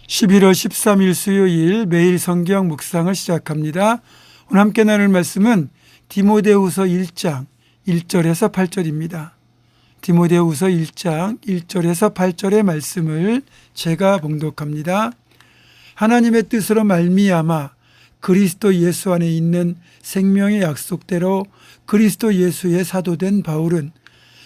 11월 13일 수요일 매일 성경 묵상을 시작합니다. 오늘 함께 나눌 말씀은 디모데후서 1장 1절에서 8절입니다. 디모데후서 1장 1절에서 8절의 말씀을 제가 봉독합니다. 하나님의 뜻으로 말미암아 그리스도 예수 안에 있는 생명의 약속대로 그리스도 예수의 사도된 바울은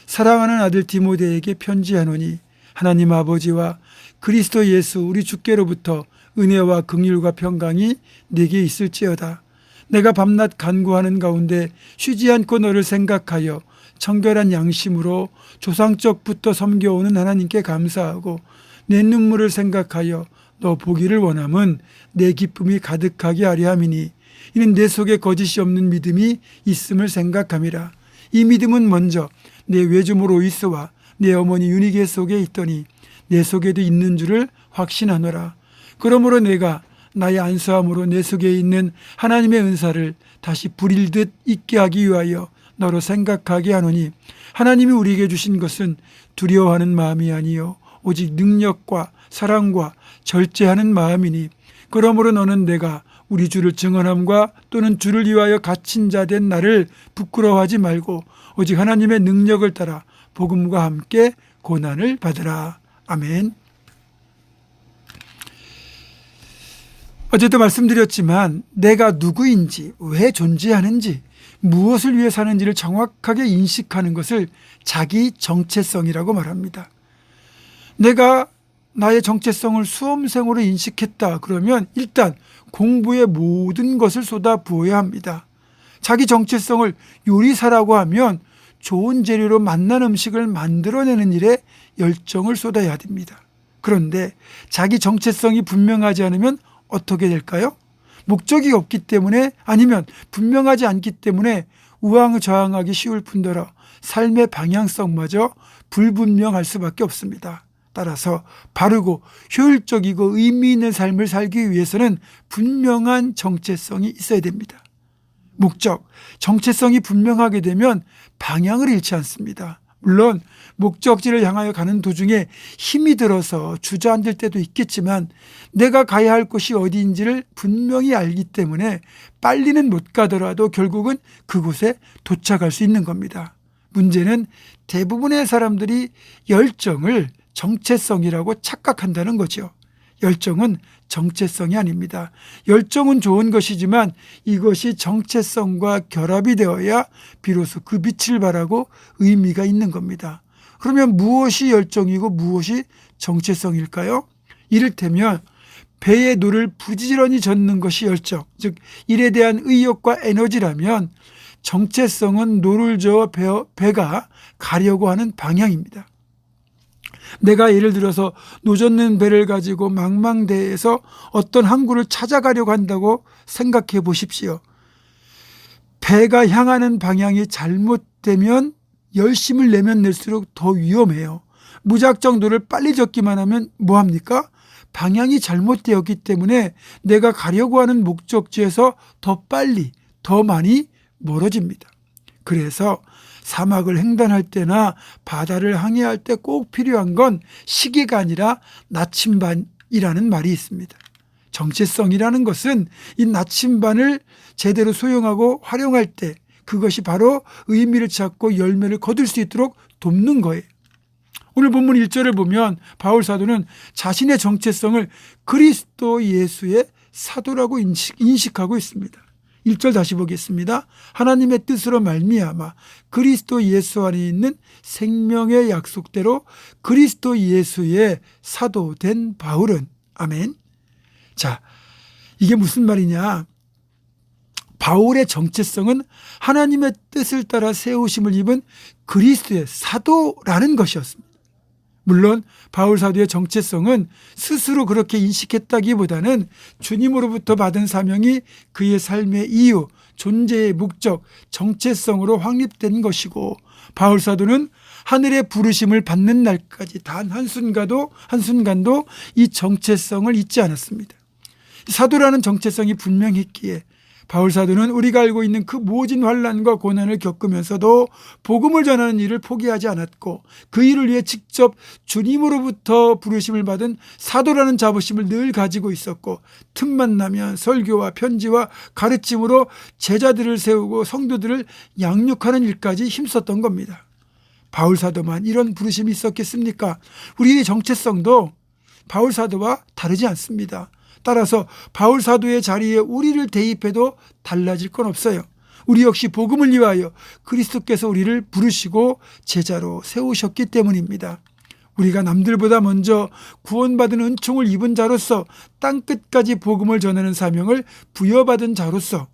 사랑하는 아들 디모데에게 편지하노니 하나님 아버지와 그리스도 예수 우리 주께로부터 은혜와 긍휼과 평강이 내게 있을지어다. 내가 밤낮 간구하는 가운데 쉬지 않고 너를 생각하여 청결한 양심으로 조상적부터 섬겨오는 하나님께 감사하고 내 눈물을 생각하여 너 보기를 원함은 내 기쁨이 가득하게 하려 함이니 이는 내 속에 거짓이 없는 믿음이 있음을 생각함이라. 이 믿음은 먼저 내 외조모 로이스와 내 어머니 유니게 속에 있더니 내 속에도 있는 줄을 확신하노라. 그러므로 내가 나의 안수함으로 내 속에 있는 하나님의 은사를 다시 부릴 듯 있게 하기 위하여 너로 생각하게 하노니 하나님이 우리에게 주신 것은 두려워하는 마음이 아니요 오직 능력과 사랑과 절제하는 마음이니 그러므로 너는 내가 우리 주를 증언함과 또는 주를 위하여 갇힌 자 된 나를 부끄러워하지 말고 오직 하나님의 능력을 따라 복음과 함께 고난을 받으라. 아멘. 어제도 말씀드렸지만 내가 누구인지, 왜 존재하는지, 무엇을 위해 사는지를 정확하게 인식하는 것을 자기 정체성이라고 말합니다. 내가 나의 정체성을 수험생으로 인식했다 그러면 일단 공부에 모든 것을 쏟아 부어야 합니다. 자기 정체성을 요리사라고 하면 좋은 재료로 맛난 음식을 만들어내는 일에 열정을 쏟아야 됩니다. 그런데 자기 정체성이 분명하지 않으면 어떻게 될까요? 목적이 없기 때문에 아니면 분명하지 않기 때문에 우왕좌왕하기 쉬울 뿐더러 삶의 방향성마저 불분명할 수밖에 없습니다. 따라서 바르고 효율적이고 의미 있는 삶을 살기 위해서는 분명한 정체성이 있어야 됩니다. 목적, 정체성이 분명하게 되면 방향을 잃지 않습니다. 물론 목적지를 향하여 가는 도중에 힘이 들어서 주저앉을 때도 있겠지만 내가 가야 할 곳이 어디인지를 분명히 알기 때문에 빨리는 못 가더라도 결국은 그곳에 도착할 수 있는 겁니다. 문제는 대부분의 사람들이 열정을 정체성이라고 착각한다는 거죠. 열정은 정체성이 아닙니다. 열정은 좋은 것이지만 이것이 정체성과 결합이 되어야 비로소 그 빛을 발하고 의미가 있는 겁니다. 그러면 무엇이 열정이고 무엇이 정체성일까요? 이를테면 배에 노를 부지런히 젓는 것이 열정, 즉 일에 대한 의욕과 에너지라면 정체성은 노를 저어 배가 가려고 하는 방향입니다. 내가 예를 들어서 노젓는 배를 가지고 망망대해에서 어떤 항구를 찾아가려고 한다고 생각해 보십시오. 배가 향하는 방향이 잘못되면 열심을 내면 낼수록 더 위험해요. 무작정 노를 빨리 젓기만 하면 뭐합니까? 방향이 잘못되었기 때문에 내가 가려고 하는 목적지에서 더 빨리, 더 많이 멀어집니다. 그래서 사막을 횡단할 때나 바다를 항해할 때 꼭 필요한 건 시계가 아니라 나침반이라는 말이 있습니다. 정체성이라는 것은 이 나침반을 제대로 소용하고 활용할 때 그것이 바로 의미를 찾고 열매를 거둘 수 있도록 돕는 거예요. 오늘 본문 1절을 보면 바울 사도는 자신의 정체성을 그리스도 예수의 사도라고 인식하고 있습니다. 1절 다시 보겠습니다. 하나님의 뜻으로 말미암아 그리스도 예수 안에 있는 생명의 약속대로 그리스도 예수의 사도된 바울은 아멘. 자, 이게 무슨 말이냐? 바울의 정체성은 하나님의 뜻을 따라 세우심을 입은 그리스도의 사도라는 것이었습니다. 물론 바울 사도의 정체성은 스스로 그렇게 인식했다기보다는 주님으로부터 받은 사명이 그의 삶의 이유, 존재의 목적, 정체성으로 확립된 것이고 바울 사도는 하늘의 부르심을 받는 날까지 단 한순간도 이 정체성을 잊지 않았습니다. 사도라는 정체성이 분명했기에 바울 사도는 우리가 알고 있는 그 모진 환난과 고난을 겪으면서도 복음을 전하는 일을 포기하지 않았고 그 일을 위해 직접 주님으로부터 부르심을 받은 사도라는 자부심을 늘 가지고 있었고 틈만 나면 설교와 편지와 가르침으로 제자들을 세우고 성도들을 양육하는 일까지 힘썼던 겁니다. 바울 사도만 이런 부르심이 있었겠습니까? 우리의 정체성도 바울 사도와 다르지 않습니다. 따라서 바울 사도의 자리에 우리를 대입해도 달라질 건 없어요. 우리 역시 복음을 위하여 그리스도께서 우리를 부르시고 제자로 세우셨기 때문입니다. 우리가 남들보다 먼저 구원받은 은총을 입은 자로서 땅끝까지 복음을 전하는 사명을 부여받은 자로서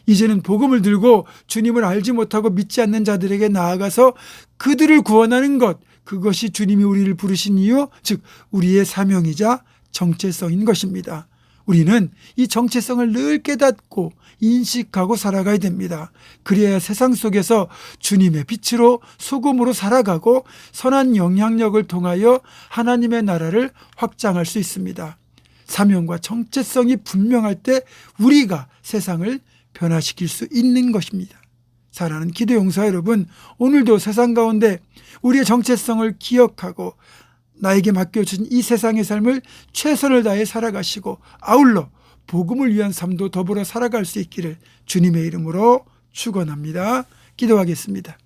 이제는 복음을 들고 주님을 알지 못하고 믿지 않는 자들에게 나아가서 그들을 구원하는 것, 그것이 주님이 우리를 부르신 이유, 즉 우리의 사명이자 정체성인 것입니다. 우리는 이 정체성을 늘 깨닫고 인식하고 살아가야 됩니다. 그래야 세상 속에서 주님의 빛으로 소금으로 살아가고 선한 영향력을 통하여 하나님의 나라를 확장할 수 있습니다. 사명과 정체성이 분명할 때 우리가 세상을 변화시킬 수 있는 것입니다. 사랑하는 기도 용사 여러분, 오늘도 세상 가운데 우리의 정체성을 기억하고 나에게 맡겨준 이 세상의 삶을 최선을 다해 살아가시고 아울러 복음을 위한 삶도 더불어 살아갈 수 있기를 주님의 이름으로 축원합니다. 기도하겠습니다.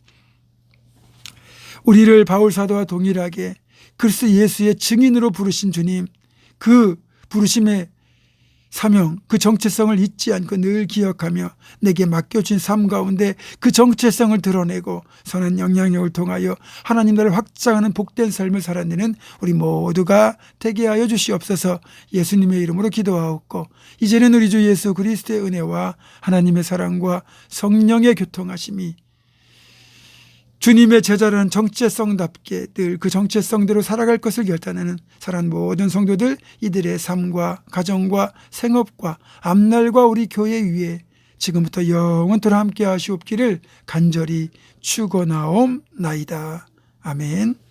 우리를 바울 사도와 동일하게 그리스도 예수의 증인으로 부르신 주님, 그 부르심의 사명, 그 정체성을 잊지 않고 늘 기억하며 내게 맡겨진 삶 가운데 그 정체성을 드러내고 선한 영향력을 통하여 하나님 나라를 확장하는 복된 삶을 살아내는 우리 모두가 되게 하여 주시옵소서. 예수님의 이름으로 기도하옵고 이제는 우리 주 예수 그리스도의 은혜와 하나님의 사랑과 성령의 교통하심이 주님의 제자라는 정체성답게 늘 그 정체성대로 살아갈 것을 결단하는 사랑하는 모든 성도들, 이들의 삶과 가정과 생업과 앞날과 우리 교회 위에 지금부터 영원토록 함께 하시옵기를 간절히 축원하옵나이다. 아멘.